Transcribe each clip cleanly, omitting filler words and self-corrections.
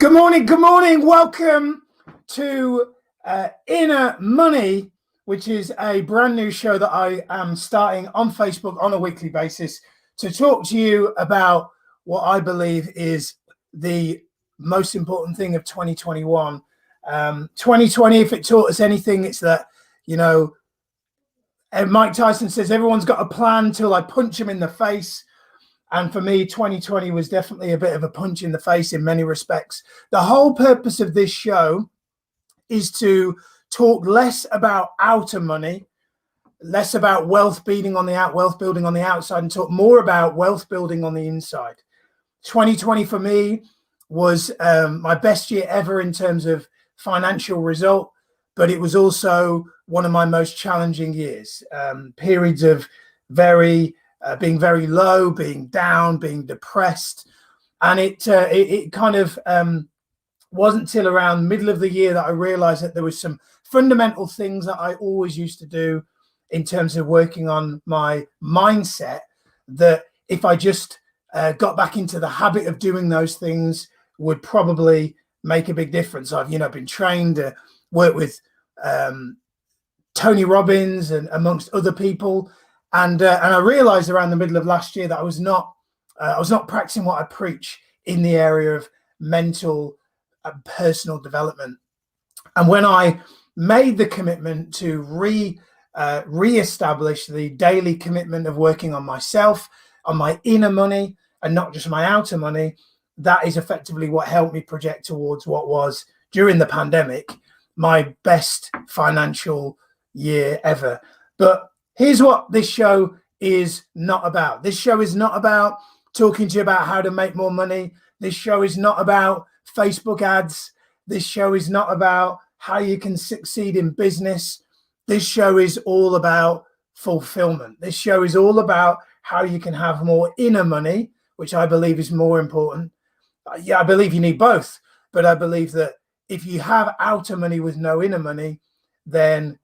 Good morning. Good morning. Welcome to Inner Money, which is a brand new show that I am starting on Facebook on a weekly basis to talk to you about what I believe is the most important thing of 2021. 2020, if it taught us anything, it's that, Mike Tyson says everyone's got a plan till I punch him in the face. And for me, 2020 was definitely a bit of a punch in the face in many respects. The whole purpose of this show is to talk less about outer money, less about wealth building on the outside, and talk more about wealth building on the inside. 2020 for me was my best year ever in terms of financial result, but it was also one of my most challenging years. Periods of being very low, being down, being depressed. And it kind of wasn't till around middle of the year that I realized that there was some fundamental things that I always used to do in terms of working on my mindset, that if I just got back into the habit of doing those things would probably make a big difference. I've been trained to work with Tony Robbins and amongst other people. And I realized around the middle of last year that I was not practicing what I preach in the area of mental and personal development. And when I made the commitment to re-establish the daily commitment of working on myself, on my inner money, and not just my outer money, that is effectively what helped me project towards what was, during the pandemic, my best financial year ever. But here's what this show is not about. This show is not about talking to you about how to make more money. This show is not about Facebook ads. This show is not about how you can succeed in business. This show is all about fulfillment. This show is all about how you can have more inner money, which I believe is more important. I believe you need both, but I believe that if you have outer money with no inner money, then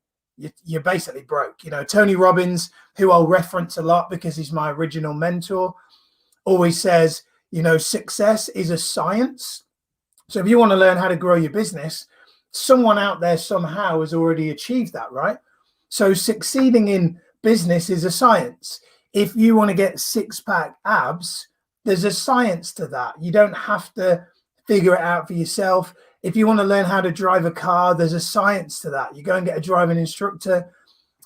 you're basically broke. Tony Robbins, who I'll reference a lot because he's my original mentor, always says, success is a science. So if you want to learn how to grow your business, someone out there somehow has already achieved that, right? So succeeding in business is a science. If you want to get six-pack abs, there's a science to that. You don't have to figure it out for yourself. If you want to learn how to drive a car, there's a science to that. You go and get a driving instructor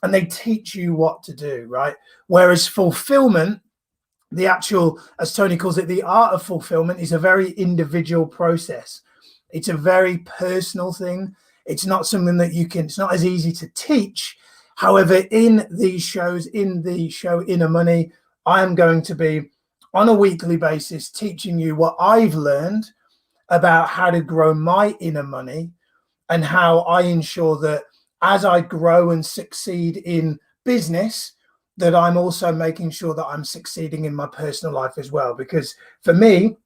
and they teach you what to do, right? Whereas fulfillment, the actual, as Tony calls it, the art of fulfillment, is a very individual process. It's a very personal thing. It's not something that it's not as easy to teach. However, in these shows, in the show Inner Money, I am going to be on a weekly basis teaching you what I've learned about how to grow my inner money and how I ensure that as I grow and succeed in business, that I'm also making sure that I'm succeeding in my personal life as well. Because for me,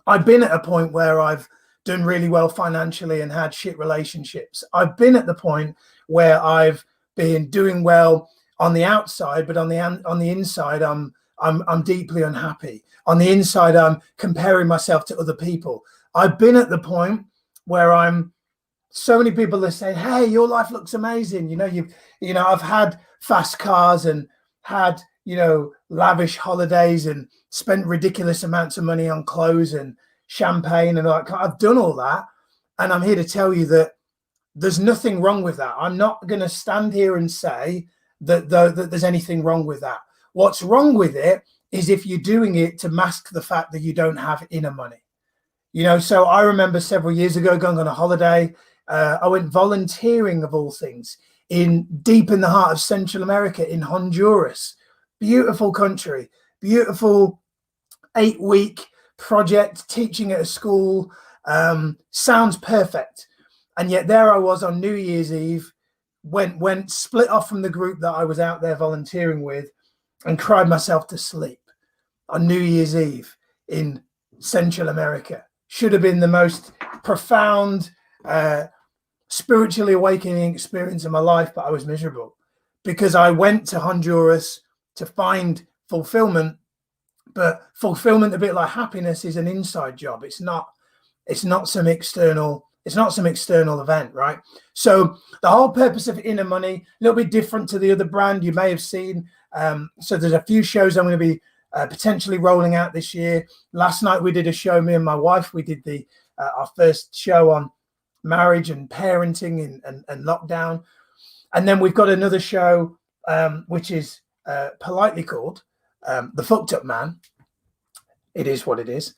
I've been at a point where I've done really well financially and had shit relationships. I've been at the point where I've been doing well on the outside, but on the inside, I'm deeply unhappy. On the inside, I'm comparing myself to other people. I've been at the point where so many people are saying, hey, your life looks amazing. I've had fast cars and had, lavish holidays and spent ridiculous amounts of money on clothes and champagne. And I've done all that. And I'm here to tell you that there's nothing wrong with that. I'm not going to stand here and say that there's anything wrong with that. What's wrong with it is if you're doing it to mask the fact that you don't have inner money. So I remember several years ago going on a holiday. I went volunteering, of all things, deep in the heart of Central America, in Honduras. Beautiful country, beautiful 8-week project, teaching at a school. Sounds perfect. And yet there I was on New Year's Eve, went split off from the group that I was out there volunteering with, and cried myself to sleep on New Year's Eve in Central America. Should have been the most profound, spiritually awakening experience of my life, but I was miserable because I went to Honduras to find fulfillment. But fulfillment, a bit like happiness, is an inside job. It's not It's not some external event, right? So the whole purpose of Inner Money, a little bit different to the other brand you may have seen. So there's a few shows I'm going to be potentially rolling out this year. Last night we did a show, me and my wife, we did our first show on marriage and parenting and lockdown. And then we've got another show, which is politely called The Fucked Up Man. It is what it is.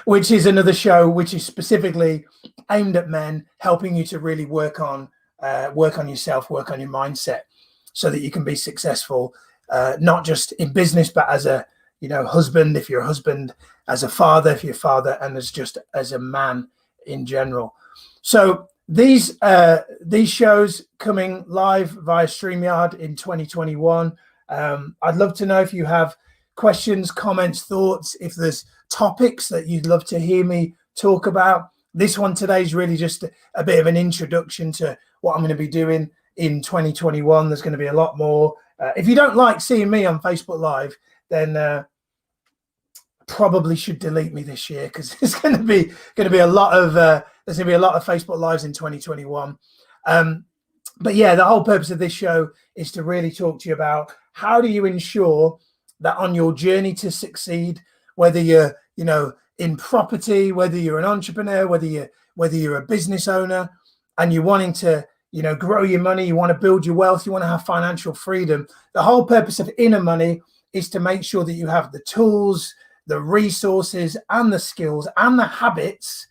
Which is another show which is specifically aimed at men, helping you to really work on yourself, work on your mindset, so that you can be successful, not just in business, but as a husband, if you're a husband, as a father, if you're a father, and as a man in general. So these shows coming live via StreamYard in 2021. I'd love to know if you have questions, comments, thoughts, if there's topics that you'd love to hear me talk about. This one today is really just a bit of an introduction to what I'm going to be doing in 2021. There's going to be a lot more. If you don't like seeing me on Facebook Live, then probably should delete me this year, because there's going to be a lot of Facebook Lives in 2021. But yeah, the whole purpose of this show is to really talk to you about how do you ensure that on your journey to succeed, whether you're in property, whether you're an entrepreneur, whether you're a business owner, and you're wanting to grow your money, you want to build your wealth, you want to have financial freedom. The whole purpose of Inner Money is to make sure that you have the tools, the resources, and the skills and the habits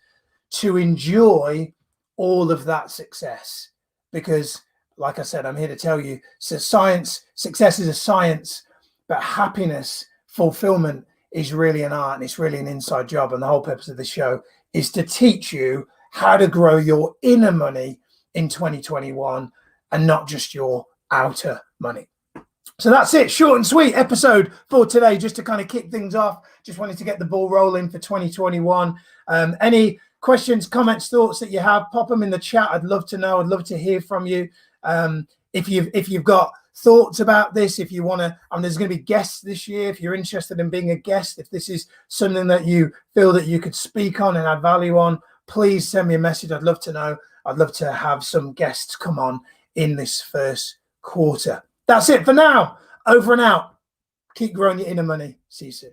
to enjoy all of that success. Because, like I said, I'm here to tell you, success is a science, but happiness, fulfillment is really an art, and it's really an inside job. And the whole purpose of the show is to teach you how to grow your inner money in 2021 and not just your outer money. So that's it. Short and sweet episode for today, just to kind of kick things off. Just wanted to get the ball rolling for 2021. Any questions, comments, thoughts that you have, pop them in the chat. I'd love to know. I'd love to hear from you. If you've got thoughts about this, if you want to, there's going to be guests this year. If you're interested in being a guest, if this is something that you feel that you could speak on and add value on, please send me a message. I'd love to know. I'd love to have some guests come on in this first quarter. That's it for now. Over and out. Keep growing your inner money. See you soon.